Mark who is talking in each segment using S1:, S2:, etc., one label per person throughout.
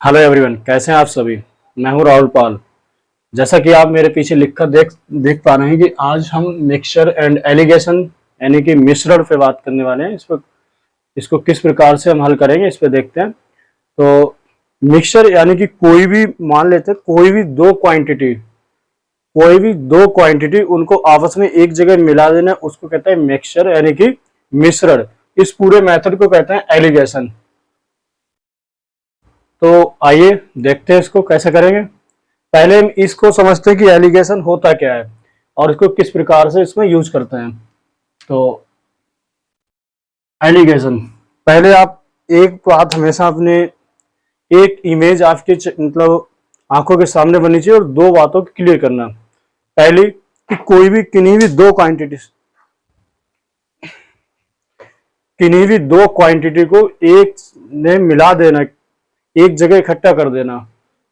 S1: Hello everyone, कैसे हैं आप सभी। मैं हूं राहुल पाल। जैसा कि आप मेरे पीछे लिखकर देख पा रहे हैं कि आज हम मिक्सचर एंड एलिगेशन यानी कि मिश्रण पे बात करने वाले हैं। इसको किस प्रकार से हम हल करेंगे इस पे देखते हैं। तो मिक्सचर यानी कि कोई भी मान लेते हैं कोई भी दो क्वांटिटी उनको आपस में एक जगह मिला देना, उसको कहते हैं मिक्सचर यानी कि मिश्रण। इस पूरे मेथड को कहते हैं एलिगेशन। तो आइए देखते हैं इसको कैसे करेंगे। पहले हम इसको समझते हैं कि एलिगेशन होता क्या है और इसको किस प्रकार से इसमें यूज करते हैं। तो एलिगेशन, पहले आप एक बात हमेशा अपने एक इमेज आपके मतलब आंखों के सामने बननी चाहिए और दो बातों को क्लियर करना। पहली कि किन्हीं भी दो क्वांटिटी को एक में मिला देना, एक जगह इकट्ठा कर देना,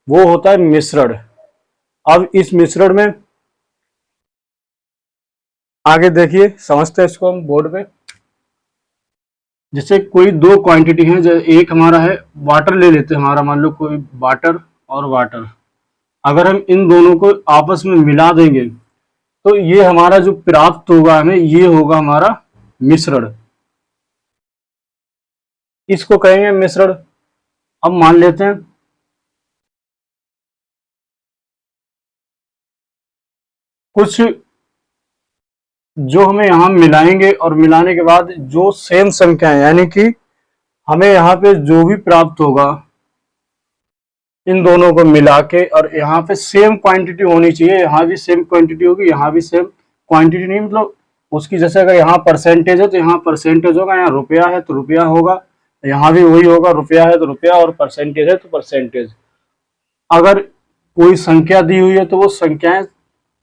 S1: वो होता है मिश्रण। अब इस मिश्रण में आगे देखिए, समझते हैं इसको हम बोर्ड पे। जैसे कोई दो क्वांटिटी है, जैसे एक हमारा है वाटर ले लेते हैं, हमारा मान लो कोई वाटर और वाटर। अगर हम इन दोनों को आपस में मिला देंगे तो ये हमारा जो प्राप्त होगा हमें, ये होगा हमारा मिश्रण। इसको कहेंगे मिश्रण। अब मान लेते हैं कुछ जो हमें यहां मिलाएंगे और मिलाने के बाद जो सेम संख्या है, यानी कि हमें यहाँ पे जो भी प्राप्त होगा इन दोनों को मिला के, और यहाँ पे सेम क्वांटिटी होनी चाहिए। यहाँ भी सेम क्वांटिटी होगी, यहाँ भी सेम क्वांटिटी नहीं, मतलब उसकी जैसे अगर यहाँ परसेंटेज है तो यहाँ परसेंटेज होगा, यहाँ रुपया है तो रुपया होगा, यहाँ भी वही होगा, रुपया है तो रुपया और परसेंटेज है तो परसेंटेज। अगर कोई संख्या दी हुई है तो वो संख्याएं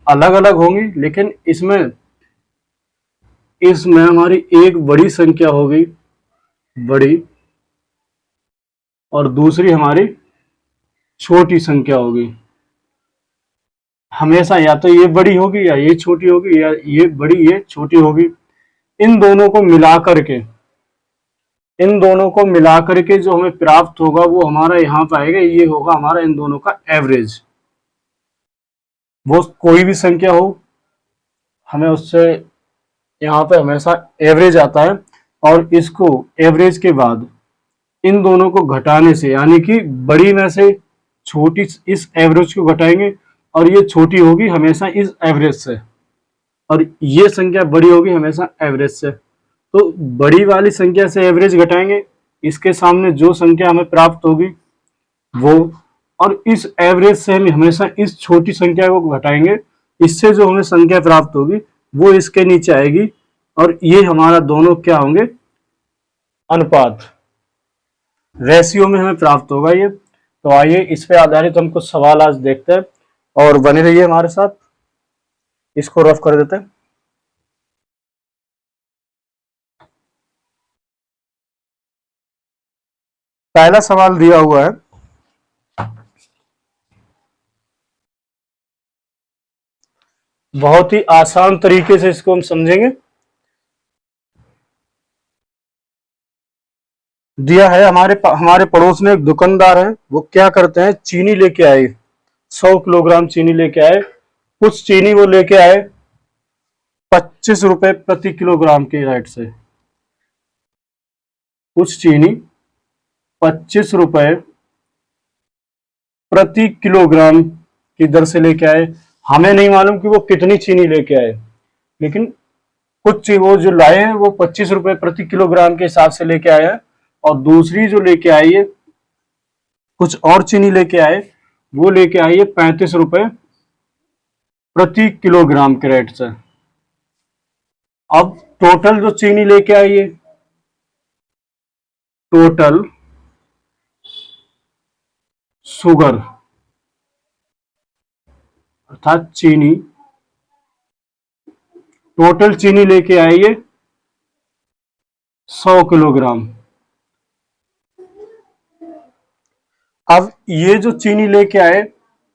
S1: अलग अलग होंगी, लेकिन इसमें इसमें हमारी एक बड़ी संख्या होगी, बड़ी, और दूसरी हमारी छोटी संख्या होगी। हमेशा या तो ये बड़ी होगी या ये छोटी होगी, या ये बड़ी ये छोटी होगी। इन दोनों को मिला करके जो हमें प्राप्त होगा वो हमारा यहाँ पे आएगा, ये होगा हमारा इन दोनों का एवरेज। वो कोई भी संख्या हो, हमें उससे यहाँ पे हमेशा एवरेज आता है। और इसको एवरेज के बाद इन दोनों को घटाने से, यानी कि बड़ी में से छोटी इस एवरेज को घटाएंगे, और ये छोटी होगी हमेशा इस एवरेज से, और ये संख्या बड़ी होगी हमेशा एवरेज से। तो बड़ी वाली संख्या से एवरेज घटाएंगे, इसके सामने जो संख्या हमें प्राप्त होगी वो, और इस एवरेज से हम हमेशा इस छोटी संख्या को घटाएंगे, इससे जो हमें संख्या प्राप्त होगी वो इसके नीचे आएगी, और ये हमारा दोनों क्या होंगे, अनुपात, रेशियो में हमें प्राप्त होगा ये। तो आइए इस पे आधारित हम कुछ सवाल आज देखते हैं, और बने रहिए हमारे साथ। इसको रफ कर देते हैं। पहला सवाल दिया हुआ है, बहुत ही आसान तरीके से इसको हम समझेंगे। दिया है हमारे पड़ोस में एक दुकानदार है, वो क्या करते हैं, चीनी लेके आए, 100 किलोग्राम चीनी लेके आए। कुछ चीनी वो लेके आए 25 रुपए प्रति किलोग्राम के रेट से। कुछ चीनी 25 रुपए प्रति किलोग्राम की दर से लेके आए। हमें नहीं मालूम कि वो कितनी चीनी लेके आए, लेकिन कुछ वो जो लाए हैं वो 25 रुपए प्रति किलोग्राम के हिसाब से लेके आए हैं, और दूसरी जो लेके आई है, कुछ और चीनी लेके आए, वो लेके आई है 35 रुपए प्रति किलोग्राम के रेट से। अब टोटल जो चीनी लेके आई है, टोटल शुगर अर्थात चीनी, टोटल चीनी लेके आई है 100 किलोग्राम। अब ये जो चीनी लेके आए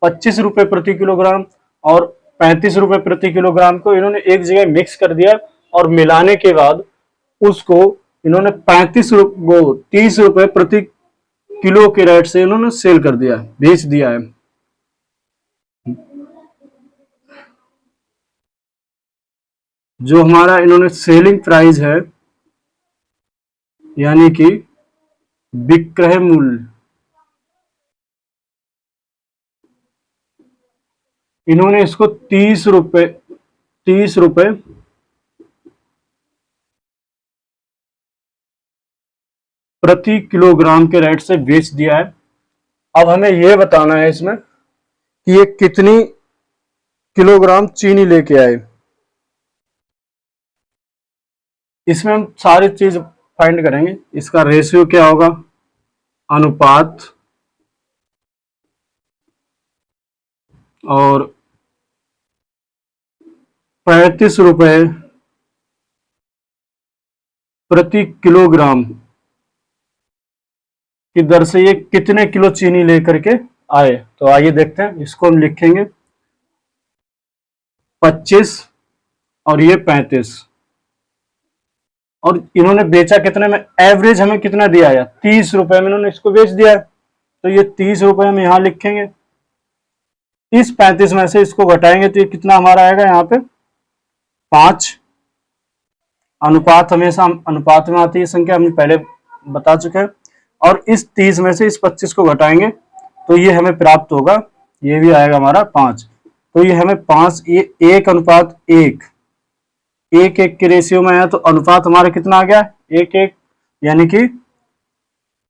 S1: 25 रुपए प्रति किलोग्राम और 35 रुपए प्रति किलोग्राम को इन्होंने एक जगह मिक्स कर दिया, और मिलाने के बाद उसको इन्होंने 30 रुपए प्रति किलो के रेट से इन्होंने सेल कर दिया है, बेच दिया है। जो हमारा इन्होंने सेलिंग प्राइस है, यानी कि विक्रय मूल्य, इन्होंने इसको 30 रुपए प्रति किलोग्राम के रेट से बेच दिया है। अब हमें यह बताना है इसमें कि ये कितनी किलोग्राम चीनी लेके आए। इसमें हम सारी चीज फाइंड करेंगे। इसका रेशियो क्या होगा, अनुपात, और 35 रुपए प्रति किलोग्राम की दर से ये कितने किलो चीनी लेकर के आए। तो आइए देखते हैं। इसको हम लिखेंगे 25 और ये 35, और इन्होंने बेचा कितने में, एवरेज हमें कितना दिया है, 30 रुपए में इन्होंने इसको बेच दिया है। तो ये 30 रुपए हम यहां लिखेंगे। इस 35 में से इसको घटाएंगे तो ये कितना हमारा आएगा, यहाँ पे 5। अनुपात हमेशा अनुपात में आती है संख्या, हमने पहले बता चुके हैं। और इस 30 में से इस 25 को घटाएंगे तो ये हमें प्राप्त होगा, ये भी आएगा हमारा 5। तो ये हमें 5, ये 1:1, 1:1 के रेशियो में आया। तो अनुपात हमारा कितना आ गया, 1:1, यानी कि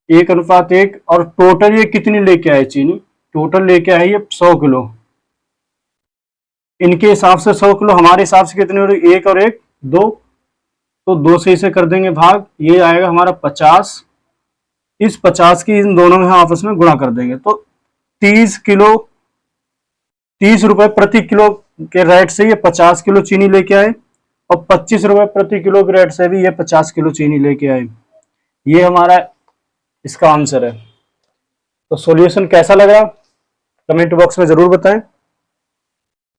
S1: 1:1। और टोटल ये कितनी लेके आए चीनी, टोटल लेके आए ये 100 किलो। इनके हिसाब से 100 किलो, हमारे हिसाब से कितनी हो रही, 1 और 1 2, तो 2 से इसे कर देंगे भाग, ये आएगा हमारा 50। इस 50 की इन दोनों में हम आपस में गुणा कर देंगे तो 30 रुपए प्रति किलो के रेट से ये 50 किलो चीनी लेके आए, और 25 रुपए प्रति किलो के रेट से भी ये 50 किलो चीनी लेके आए। ये हमारा इसका आंसर है। तो सॉल्यूशन कैसा लगा कमेंट बॉक्स में जरूर बताएं।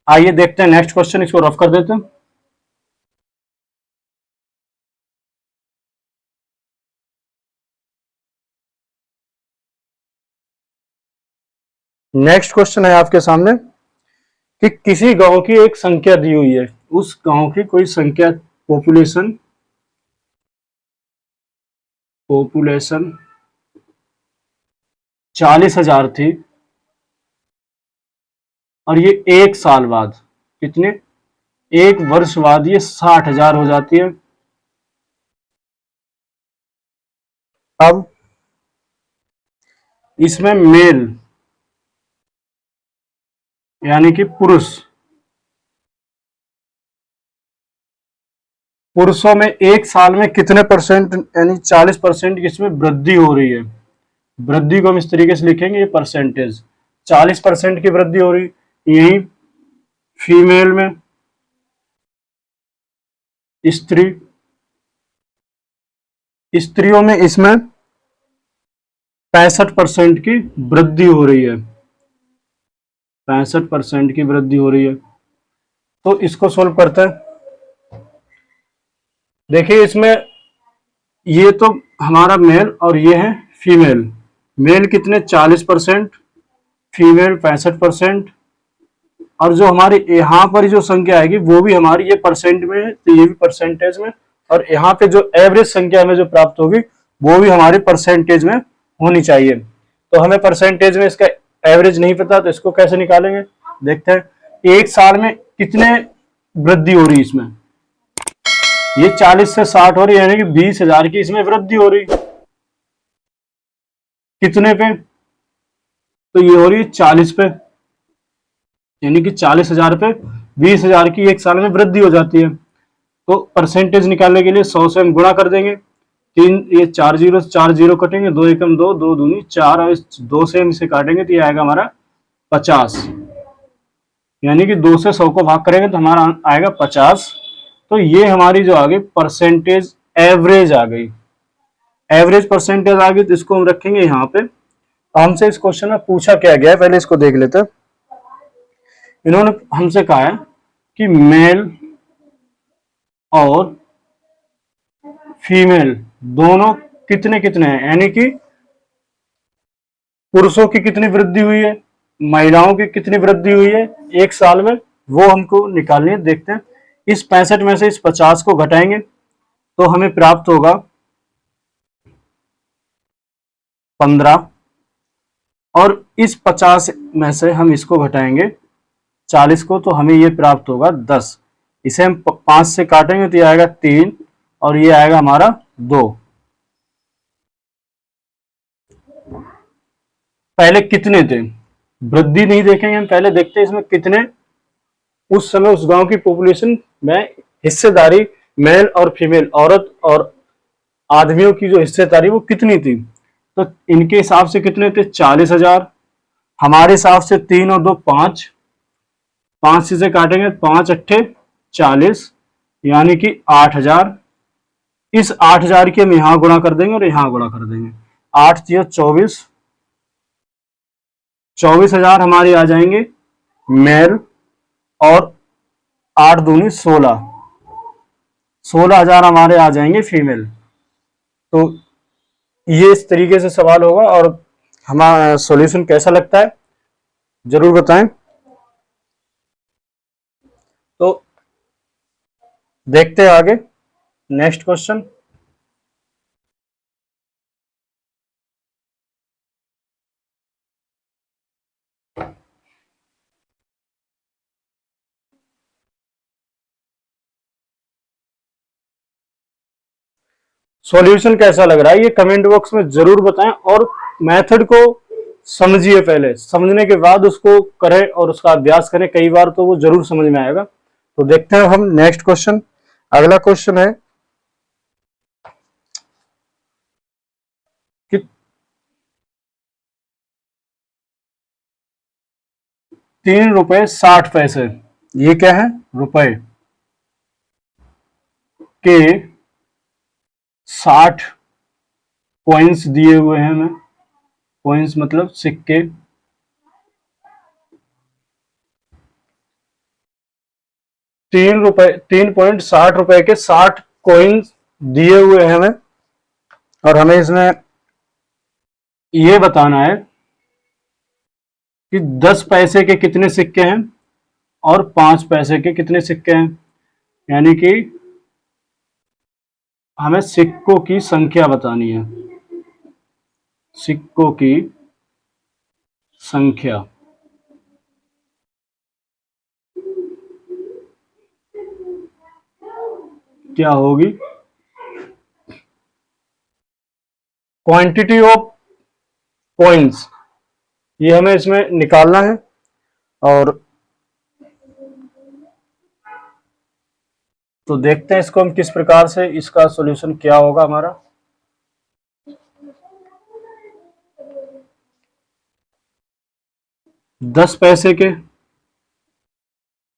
S1: आइए देखते हैं नेक्स्ट क्वेश्चन, इसको रफ कर देते हैं। नेक्स्ट क्वेश्चन है आपके सामने कि किसी गांव की एक संख्या दी हुई है, उस गांव की कोई संख्या, पॉपुलेशन 40,000 थी, और ये 1 साल बाद, कितने, 1 वर्ष बाद ये 60,000 हो जाती है। अब इसमें मेल, यानी कि पुरुषों में 1 साल में कितने परसेंट, यानी 40% इसमें वृद्धि हो रही है। वृद्धि को हम इस तरीके से लिखेंगे, ये परसेंटेज, 40% की वृद्धि हो रही। यही फीमेल में, स्त्रियों में इसमें 65% की वृद्धि हो रही है, 65% की वृद्धि हो रही है। तो इसको सोल्व करते हैं। देखिए इसमें ये तो हमारा मेल और ये है फीमेल। मेल कितने, 40%, फीमेल 65%, और जो हमारी यहाँ पर जो संख्या आएगी वो भी हमारी ये परसेंट में है, तो ये भी परसेंटेज में, और यहाँ पे जो एवरेज संख्या हमें जो प्राप्त होगी वो भी हमारी परसेंटेज में होनी चाहिए। तो हमें परसेंटेज में इसका एवरेज नहीं पता, तो इसको कैसे निकालेंगे, देखते हैं। 1 साल में कितने वृद्धि हो रही, इसमें ये 40 से 60 हो रही है, यानी कि 20,000 की इसमें वृद्धि हो रही। कितने पे, तो ये हो रही है 40 पे, यानी कि 40,000 पे 20,000 की 1 साल में वृद्धि हो जाती है। तो परसेंटेज निकालने के लिए 100 से हम गुणा कर देंगे। 3, ये 4 जीरो 4 जीरो कटेंगे, 2 एकम 2, 2 दूनी 4, और इस 2 से हम इसे काटेंगे तो ये आएगा हमारा 50, यानी कि 2 से 100 को भाग करेंगे तो हमारा आएगा 50। तो ये हमारी जो आ गई परसेंटेज एवरेज आ गई, एवरेज परसेंटेज आ गई। तो इसको हम रखेंगे यहाँ पे। हमसे इस क्वेश्चन में पूछा क्या गया है, पहले इसको देख लेते हैं। इन्होंने हमसे कहा है कि मेल और फीमेल दोनों कितने कितने हैं, यानी कि पुरुषों की कितनी वृद्धि हुई है, महिलाओं की कितनी वृद्धि हुई है एक साल में, वो हमको निकालनी है। देखते हैं, इस 65 में से इस 50 को घटाएंगे तो हमें प्राप्त होगा 15, और इस 50 में से हम इसको घटाएंगे 40 को, तो हमें ये प्राप्त होगा 10। इसे हम 5 से काटेंगे तो ये आएगा 3, और ये आएगा हमारा 2। पहले कितने थे, वृद्धि नहीं देखेंगे हम, पहले देखते हैं इसमें कितने उस समय उस गांव की पॉपुलेशन में हिस्सेदारी, मेल और फीमेल, औरत और आदमियों की जो हिस्सेदारी वो कितनी थी। तो इनके हिसाब से कितने थे, 40,000। हमारे हिसाब से 3 और 2 5, 5 से काटेंगे, 5 अट्ठे 40, यानी कि 8,000। इस 8,000 की हम यहां गुणा कर देंगे और यहां गुणा कर देंगे, 8 × 24, 24,000 हमारे आ जाएंगे मेल, और 8 दूनी 16, 16,000 हमारे आ जाएंगे फीमेल। तो ये इस तरीके से सवाल होगा, और हमारा सॉल्यूशन कैसा लगता है जरूर बताएं। तो देखते हैं आगे नेक्स्ट क्वेश्चन। सॉल्यूशन कैसा लग रहा है ये कमेंट बॉक्स में जरूर बताएं, और मेथड को समझिए, पहले समझने के बाद उसको करें और उसका अभ्यास करें कई बार, तो वो जरूर समझ में आएगा। तो देखते हैं हम नेक्स्ट क्वेश्चन। अगला क्वेश्चन है कि 3 रुपए 60 पैसे, ये क्या है, रुपए के 60 कॉइन्स दिए हुए हैं हमें। कॉइन्स मतलब सिक्के, 3.60 रुपए के 60 कॉइन्स दिए हुए हैं हमें, और हमें इसमें ये बताना है कि 10 पैसे के कितने सिक्के हैं और 5 पैसे के कितने सिक्के हैं, यानी कि हमें सिक्कों की संख्या बतानी है, सिक्कों की संख्या। क्या होगी, क्वांटिटी ऑफ कॉइन्स, ये हमें इसमें निकालना है। और तो देखते हैं इसको हम किस प्रकार से, इसका सॉल्यूशन क्या होगा हमारा। दस पैसे के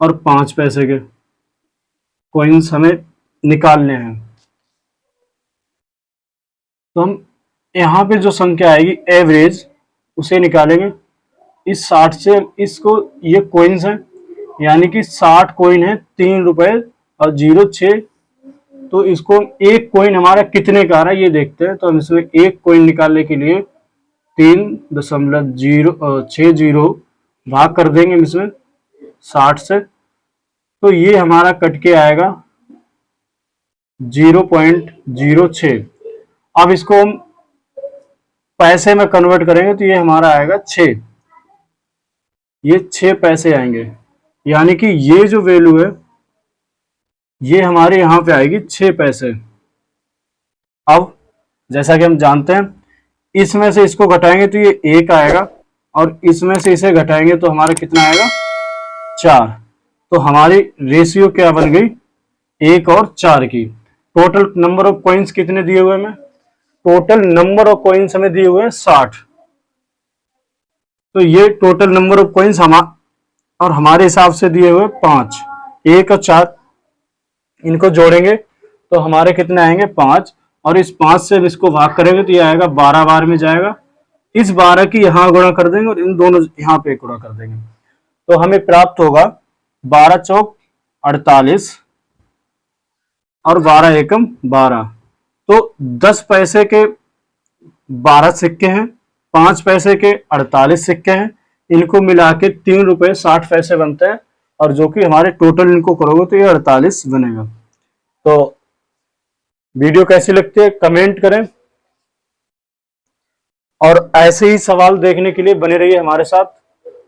S1: और 5 पैसे के कॉइन्स हमें निकालने हैं। तो हम यहाँ पे जो संख्या आएगी एवरेज, उसे निकालेंगे। इस 60 से इसको, ये कॉइन्स हैं, यानी कि 60 कॉइन है 3 रुपए और 06। तो इसको एक कॉइन हमारा कितने का आ रहा है ये देखते हैं। तो हम इसमें एक कॉइन निकालने के लिए 3.60 भाग कर देंगे इसमें 60 से, तो ये हमारा कट के आएगा 0.06। अब इसको हम पैसे में कन्वर्ट करेंगे तो ये हमारा आएगा 6, ये 6 पैसे आएंगे, यानी कि ये जो वैल्यू है ये हमारे यहां पे आएगी 6 पैसे। अब जैसा कि हम जानते हैं, इसमें से इसको घटाएंगे तो ये 1 आएगा, और इसमें से इसे घटाएंगे तो हमारा कितना आएगा, 4। तो हमारी रेशियो क्या बन गई, 1 और 4 की। टोटल नंबर ऑफ कॉइन्स कितने दिए हुए हैं, टोटल नंबर ऑफ कॉइन्स हमें दिए हुए हैं 60। तो ये टोटल नंबर ऑफ कॉइन्स और हमारे हिसाब से दिए हुए 5, 1 और 4, इनको जोड़ेंगे तो हमारे कितने आएंगे, 5। और इस 5 से इसको भाग करेंगे तो ये आएगा 12 बार में जाएगा। इस 12 की यहां गुणा कर देंगे और इन दोनों यहां पे गुणा कर देंगे, तो हमें प्राप्त होगा 12 चौक 48 और 12 एकम 12। तो 10 पैसे के 12 सिक्के हैं 5 पैसे के 48 सिक्के हैं, इनको मिला के 3 रुपए 60 पैसे बनते हैं, और जो कि हमारे टोटल इनको करोगे तो ये 48 बनेगा। तो वीडियो कैसी लगती है कमेंट करें, और ऐसे ही सवाल देखने के लिए बने रहिए हमारे साथ,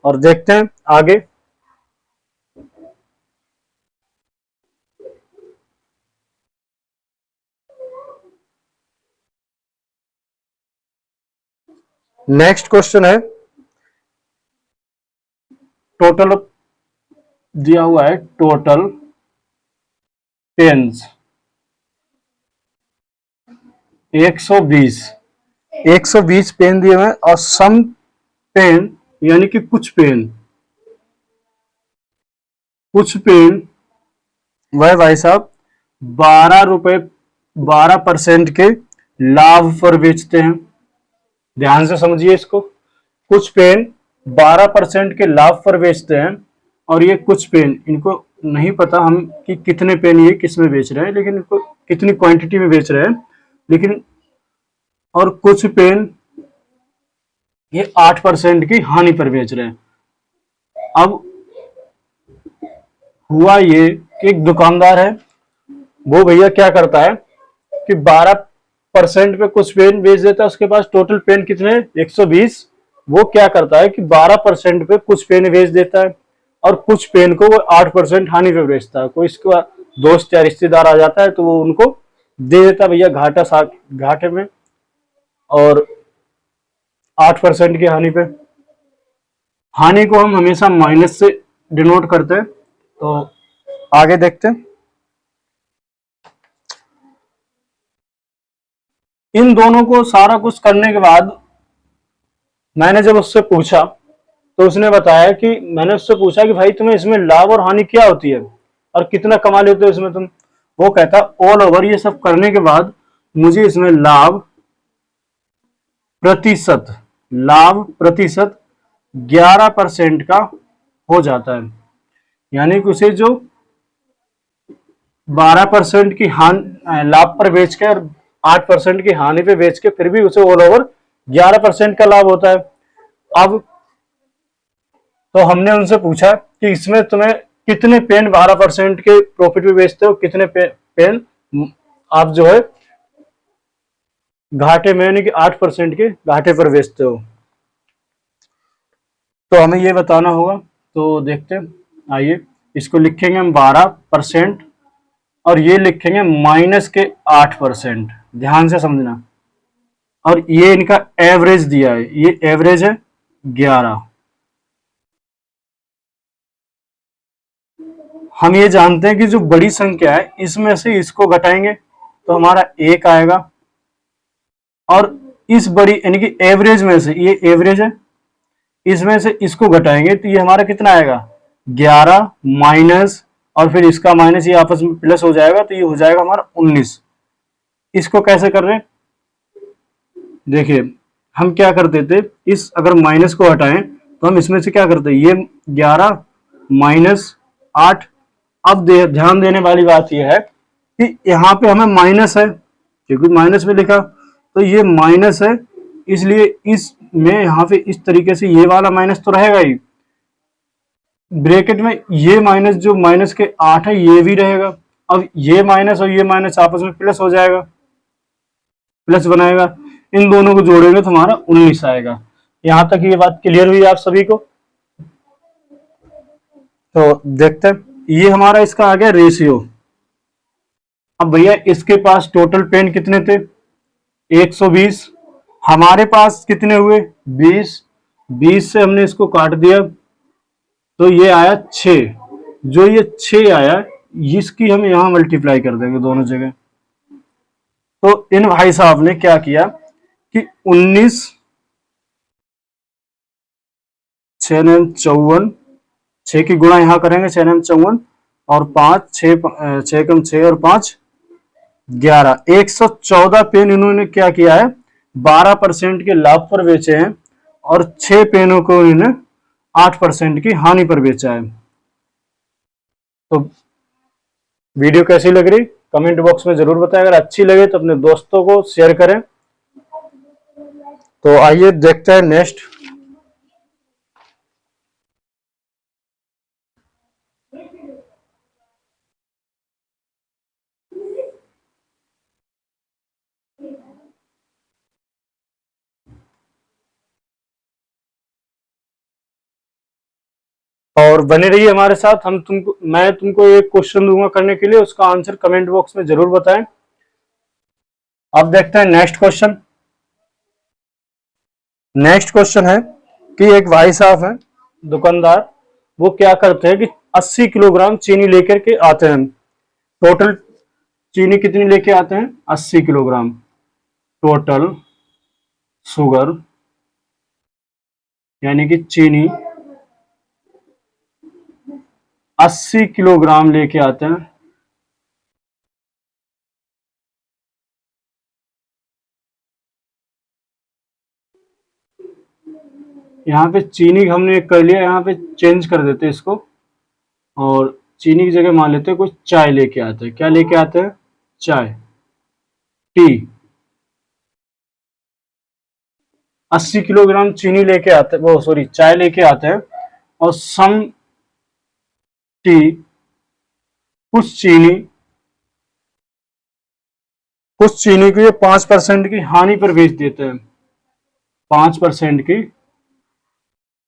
S1: और देखते हैं आगे। नेक्स्ट क्वेश्चन है, टोटल दिया हुआ है, टोटल पेन्स 120 पेन दिए हुए हैं, और सम पेन यानी कि कुछ पेन वह भाई साहब 12% के लाभ पर बेचते हैं। ध्यान से समझिए इसको, कुछ पेन 12% के लाभ पर बेचते हैं, और ये कुछ पेन, इनको नहीं पता हम कि कितने पेन ये किस में बेच रहे हैं, लेकिन इनको कितनी क्वांटिटी में बेच रहे हैं, लेकिन और कुछ पेन ये 8% की हानि पर बेच रहे हैं। अब हुआ ये कि एक दुकानदार है, वो भैया क्या करता है कि 12% पे कुछ पेन बेच देता है, उसके पास टोटल पेन कितने 120। वो क्या करता है कि 12% पे कुछ पेन बेच देता है, और कुछ पेन को वो 8% हानि पे बेचता है। कोई इसका दोस्त या रिश्तेदार आ जाता है तो वो उनको दे देता है भैया घाटे में, और 8% की हानि पे। हानि को हम हमेशा माइनस से डिनोट करते हैं। तो आगे देखते हैं। इन दोनों को सारा कुछ करने के बाद मैंने जब उससे पूछा तो उसने बताया कि मैंने उससे पूछा कि भाई तुम्हें इसमें लाभ और हानि क्या होती है और कितना कमा लेते हो इसमें तुम। वो कहता ऑल ओवर ये सब करने के बाद मुझे इसमें लाभ प्रतिशत 11% का हो जाता है। यानी कि उसे जो 12% की लाभ पर बेच के और 8% की हानि पे बेच के फिर भी उसे ऑल ओवर 11% का लाभ होता है। अब तो हमने उनसे पूछा कि इसमें तुम्हें कितने पेन 12% के प्रॉफिट पे बेचते हो, कितने पेन आप जो है घाटे में यानी कि 8% के घाटे पर बेचते हो। तो हमें ये बताना होगा। तो देखते हैं, आइए इसको लिखेंगे हम 12% और ये लिखेंगे माइनस के 8%। ध्यान से समझना। और ये इनका एवरेज दिया है, ये एवरेज है 11। हम ये जानते हैं कि जो बड़ी संख्या है इसमें से इसको घटाएंगे तो हमारा 1 आएगा, और इस बड़ी यानी कि एवरेज में से, ये एवरेज है, इसमें से इसको घटाएंगे तो ये हमारा कितना आएगा 11 माइनस, और फिर इसका माइनस ये आपस में प्लस हो जाएगा तो ये हो जाएगा हमारा 19। इसको कैसे कर रहे हैं देखिए, हम क्या करते थे, इस अगर माइनस को हटाएं तो हम इसमें से क्या करते हैं, ये 11 माइनस 8। अब ध्यान देने वाली बात यह है कि यहाँ पे हमें माइनस है, क्योंकि माइनस में लिखा तो ये माइनस है, इसलिए इसमें यहाँ पे इस तरीके से ये वाला माइनस तो रहेगा ही, ब्रैकेट में ये माइनस जो माइनस के 8 है ये भी रहेगा। अब ये माइनस और ये माइनस आपस में प्लस हो जाएगा, प्लस बनाएगा, इन दोनों को जोड़ेंगे तो हमारा 19 आएगा। यहां तक ये बात क्लियर हुई आप सभी को। तो देखते हैं, ये हमारा इसका आ गया रेशियो। अब भैया इसके पास टोटल पेन कितने थे 120, हमारे पास कितने हुए 20 से हमने इसको काट दिया तो ये आया 6। जो ये 6 आया इसकी हम यहां मल्टीप्लाई कर देंगे दोनों जगह। तो इन भाई साहब ने क्या किया कि 19 6 9 54, 6 की गुणा यहां करेंगे 6 9 54 और 5 6 कम 6 और 5 11, 114 पेन इन्होंने क्या किया है 12% के लाभ पर बेचे हैं, और 6 पेनों को इन्होंने 8% की हानि पर बेचा है। तो वीडियो कैसी लग रही कमेंट बॉक्स में जरूर बताएं। अगर अच्छी लगे तो अपने दोस्तों को शेयर करें। तो आइए देखते हैं नेक्स्ट। और बने रहिए हमारे साथ। मैं तुमको एक क्वेश्चन दूंगा करने के लिए, उसका आंसर कमेंट बॉक्स में जरूर बताएं। अब देखते हैं नेक्स्ट क्वेश्चन। नेक्स्ट क्वेश्चन है कि एक भाई साहब हैं दुकानदार, वो क्या करते हैं कि 80 किलोग्राम चीनी लेकर के आते हैं। टोटल चीनी कितनी लेके आते हैं? 80 किलोग्राम टोटल शुगर, यानी कि चीनी 80 किलोग्राम लेके आते हैं। यहाँ पे चीनी हमने कर लिया, यहाँ पे चेंज कर देते हैं इसको, और चीनी की जगह मान लेते हैं कुछ चाय लेके आते हैं। क्या लेके आते हैं? चाय, टी। 80 किलोग्राम चीनी लेके आते हैं, वो सॉरी चाय लेके आते हैं, और सम टी, कुछ चीनी को ये 5% की हानि पर बेच देते हैं। 5% की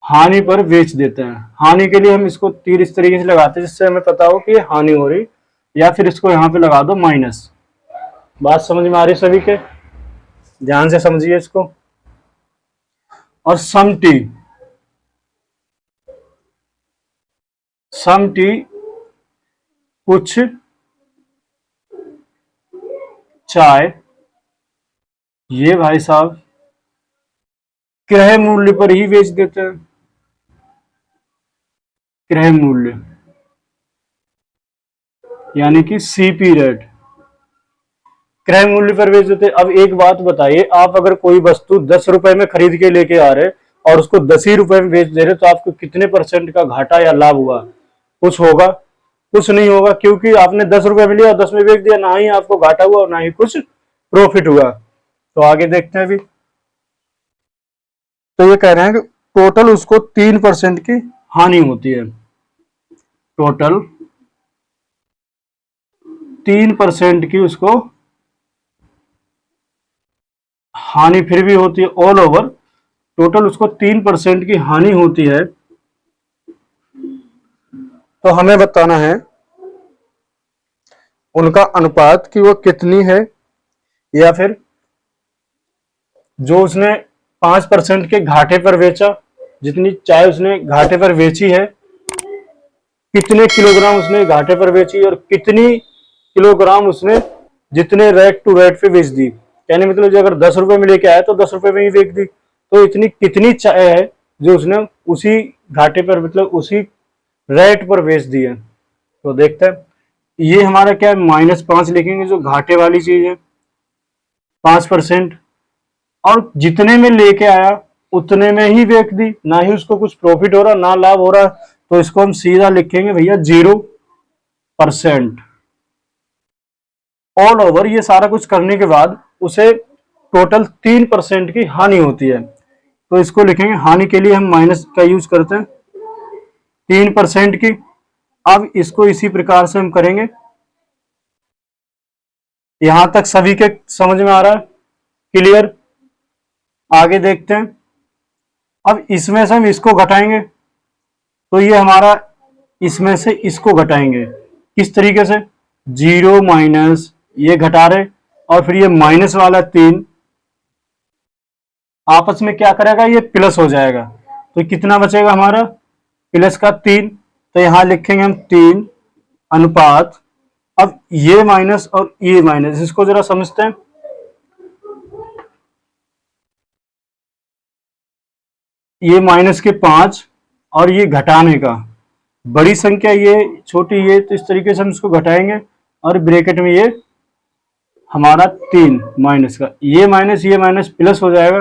S1: हानि पर बेच देते हैं। हानि के लिए हम इसको तीर इस तरीके से लगाते हैं जिससे हमें पता हो कि ये हानि हो रही, या फिर इसको यहाँ पे लगा दो माइनस। बात समझ में आ रही सभी के? ध्यान से समझिए इसको। और सम टी कुछ चाय, ये भाई साहब क्रय मूल्य पर ही बेच देते हैं। क्रय मूल्य यानी कि सीपी रेट, क्रय मूल्य पर बेच देते। अब एक बात बताइए, आप अगर कोई वस्तु 10 रुपए में खरीद के लेके आ रहे और उसको 10 ही रुपए में बेच दे रहे, तो आपको कितने % का घाटा या लाभ हुआ? कुछ होगा? कुछ नहीं होगा, क्योंकि आपने 10 रुपए में लिया और 10 में बेच दिया। ना ही आपको घाटा हुआ और ना ही कुछ प्रॉफिट हुआ। तो आगे देखते हैं अभी। तो ये कह रहे हैं कि टोटल उसको 3% की हानि होती है। टोटल 3% की उसको हानि फिर भी होती है। ऑल ओवर टोटल उसको 3% की हानि होती है। तो हमें बताना है उनका अनुपात कि वो कितनी है, या फिर जो उसने 5% के घाटे पर बेचा, जितनी चाय उसने घाटे पर बेची है, कितने किलोग्राम उसने घाटे पर बेची और कितनी किलोग्राम उसने जितने रेट टू रेट पे बेच दी। यानी मतलब जो अगर 10 रुपए में लेके आया तो 10 रुपए में ही बेच दी। तो इतनी कितनी चाय है जो उसने उसी घाटे पर, मतलब उसी रेट पर बेच दी है। तो देखते हैं। ये हमारा क्या है, -5 लिखेंगे जो घाटे वाली चीज है, 5%। और जितने में लेके आया उतने में ही बेच दी, ना ही उसको कुछ प्रॉफिट हो रहा ना लाभ हो रहा, तो इसको हम सीधा लिखेंगे भैया 0%। ऑल ओवर ये सारा कुछ करने के बाद उसे टोटल 3% की हानि होती है। तो इसको लिखेंगे, हानि के लिए हम माइनस का यूज करते हैं, 3% की। अब इसको इसी प्रकार से हम करेंगे। यहां तक सभी के समझ में आ रहा है? क्लियर? आगे देखते हैं। अब इसमें से हम इसको घटाएंगे, तो ये हमारा इसमें से इसको घटाएंगे किस तरीके से? 0 माइनस ये घटा रहे, और फिर ये माइनस वाला 3 आपस में क्या करेगा, ये प्लस हो जाएगा। तो कितना बचेगा हमारा? प्लस का 3। तो यहां लिखेंगे हम 3 अनुपात। अब ये माइनस और ये माइनस, इसको जरा समझते हैं। ये माइनस के 5 और ये घटाने का, बड़ी संख्या ये छोटी ये, तो इस तरीके से हम इसको घटाएंगे, और ब्रैकेट में ये हमारा 3 माइनस का, ये माइनस प्लस हो जाएगा।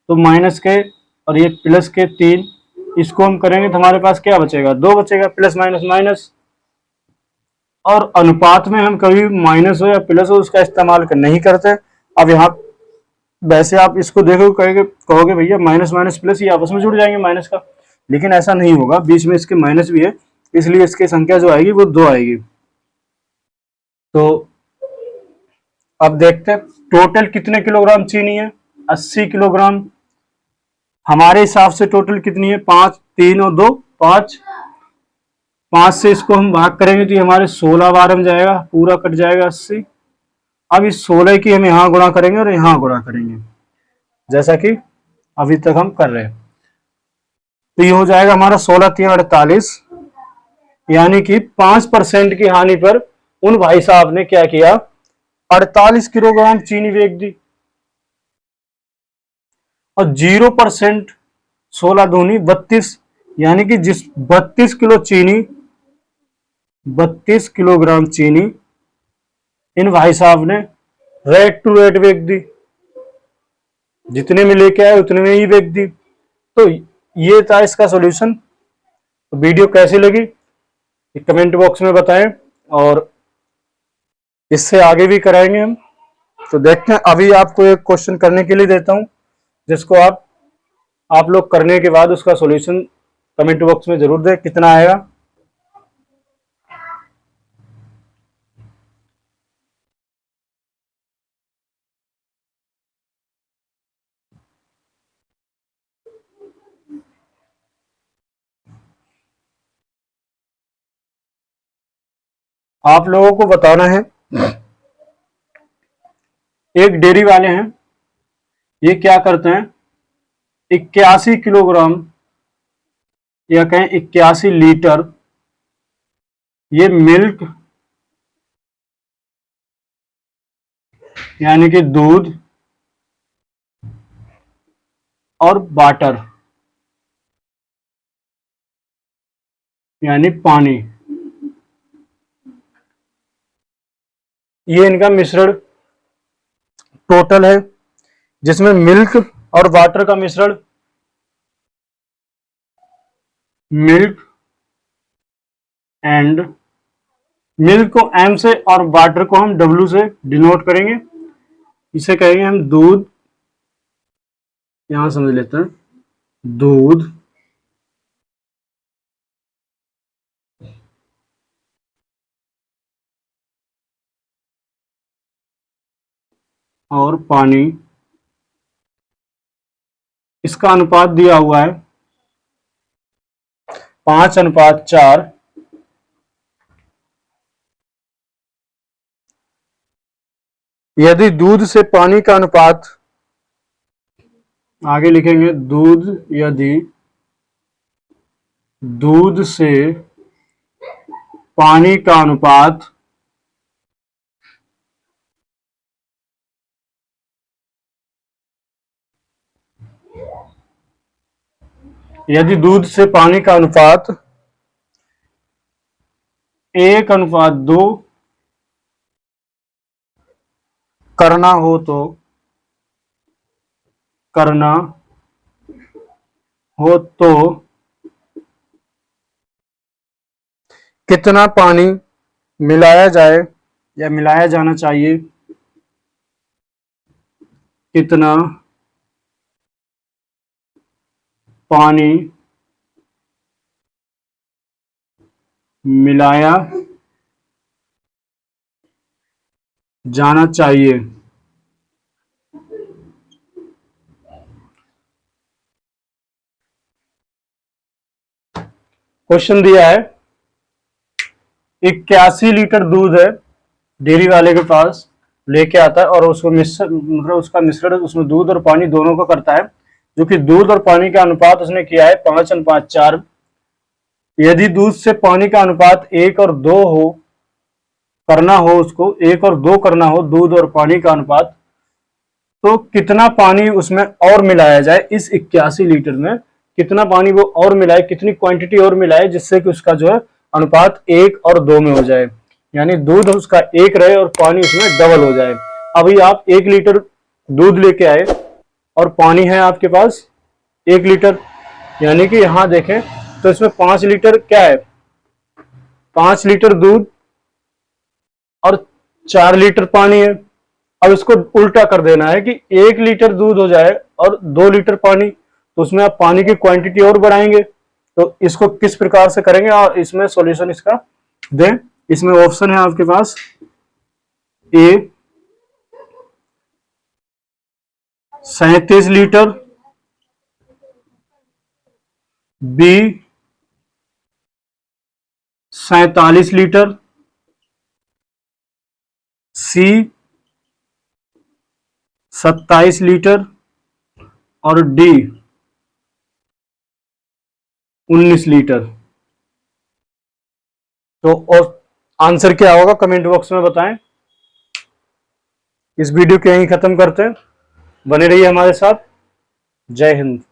S1: तो माइनस के और ये प्लस के 3, इसको हम करेंगे तो हमारे पास क्या बचेगा? 2 बचेगा। Plus minus minus. और अनुपात में हम कभी माइनस हो या प्लस हो उसका इस्तेमाल नहीं करते। अब यहाँ वैसे आप इसको देखो कहोगे भैया माइनस माइनस प्लस ये आपस में जुड़ जाएंगे माइनस का, लेकिन ऐसा नहीं होगा, बीच में इसके माइनस भी है, इसलिए इसकी संख्या जो आएगी वो 2 आएगी। तो अब देखते हैं टोटल कितने किलोग्राम चीनी है, 80 किलोग्राम। हमारे हिसाब से टोटल कितनी है, 5, 3 और 2 5, 5 से इसको हम भाग करेंगे तो ये हमारे 16 बार में जाएगा, पूरा कट जाएगा 80। अब इस 16 की हम यहाँ गुणा करेंगे और यहाँ गुणा करेंगे, जैसा कि अभी तक हम कर रहे हैं। तो ये हो जाएगा हमारा 16 3 48, यानी कि 5% की हानि पर उन भाई साहब ने क्या किया, 48 किलोग्राम चीनी बेच दी। और 0%, 16 दूनी 32, यानी कि जिस 32 किलो चीनी, 32 किलोग्राम चीनी इन भाई साहब ने रेट टू रेट बेच दी, जितने में लेके आए उतने में ही बेच दी। तो ये था इसका सॉल्यूशन। तो वीडियो कैसी लगी कमेंट बॉक्स में बताएं, और इससे आगे भी कराएंगे हम। तो देखते हैं, अभी आपको एक क्वेश्चन करने के लिए देता हूं, जिसको आप लोग करने के बाद उसका सॉल्यूशन कमेंट बॉक्स में जरूर दें कितना आएगा। आप लोगों को बताना है, एक डेयरी वाले हैं, ये क्या करते हैं, 81 किलोग्राम या कहें 81 लीटर ये मिल्क यानी कि दूध और वाटर यानी पानी, ये इनका मिश्रण टोटल है, जिसमें मिल्क और वाटर का मिश्रण, मिल्क एंड मिल्क को एम से और वाटर को हम डब्ल्यू से डिनोट करेंगे, इसे कहेंगे हम दूध, यहां समझ लेते हैं दूध और पानी, इसका अनुपात दिया हुआ है 5:4। यदि दूध से पानी का अनुपात, आगे लिखेंगे दूध, यदि दूध से पानी का अनुपात यदि दूध से पानी का अनुपात 1:2 करना हो तो कितना पानी मिलाया जाए या मिलाया जाना चाहिए, कितना पानी मिलाया जाना चाहिए। क्वेश्चन दिया है 81 लीटर दूध है, डेयरी वाले के पास लेके आता है और उसको मतलब उसका मिश्रण उसमें दूध और पानी दोनों का करता है, जो कि दूध और पानी का अनुपात उसने किया है 5:4। यदि दूध से पानी का अनुपात 1 और 2 हो, करना हो उसको 1 और 2 करना हो दूध और पानी का अनुपात, तो कितना पानी उसमें और मिलाया जाए, इस 81 लीटर में कितना पानी वो और मिलाए, कितनी क्वांटिटी और मिलाए, जिससे कि उसका जो है अनुपात 1 और 2 में हो जाए, यानी दूध उसका 1 रहे और पानी उसमें डबल हो जाए। अभी आप 1 लीटर दूध लेके आए और पानी है आपके पास 1 लीटर, यानी कि यहां देखें तो इसमें 5 लीटर क्या है, 5 लीटर दूध और 4 लीटर पानी है। अब इसको उल्टा कर देना है कि 1 लीटर दूध हो जाए और 2 लीटर पानी, तो उसमें आप पानी की क्वांटिटी और बढ़ाएंगे। तो इसको किस प्रकार से करेंगे और इसमें सॉल्यूशन इसका दें। इसमें ऑप्शन है आपके पास ए 37 लीटर, बी 47 लीटर, सी 27 लीटर और डी 19 लीटर। तो और आंसर क्या होगा कमेंट बॉक्स में बताएं। इस वीडियो को यहीं खत्म करते हैं, बने रहिए हमारे साथ। जय हिंद।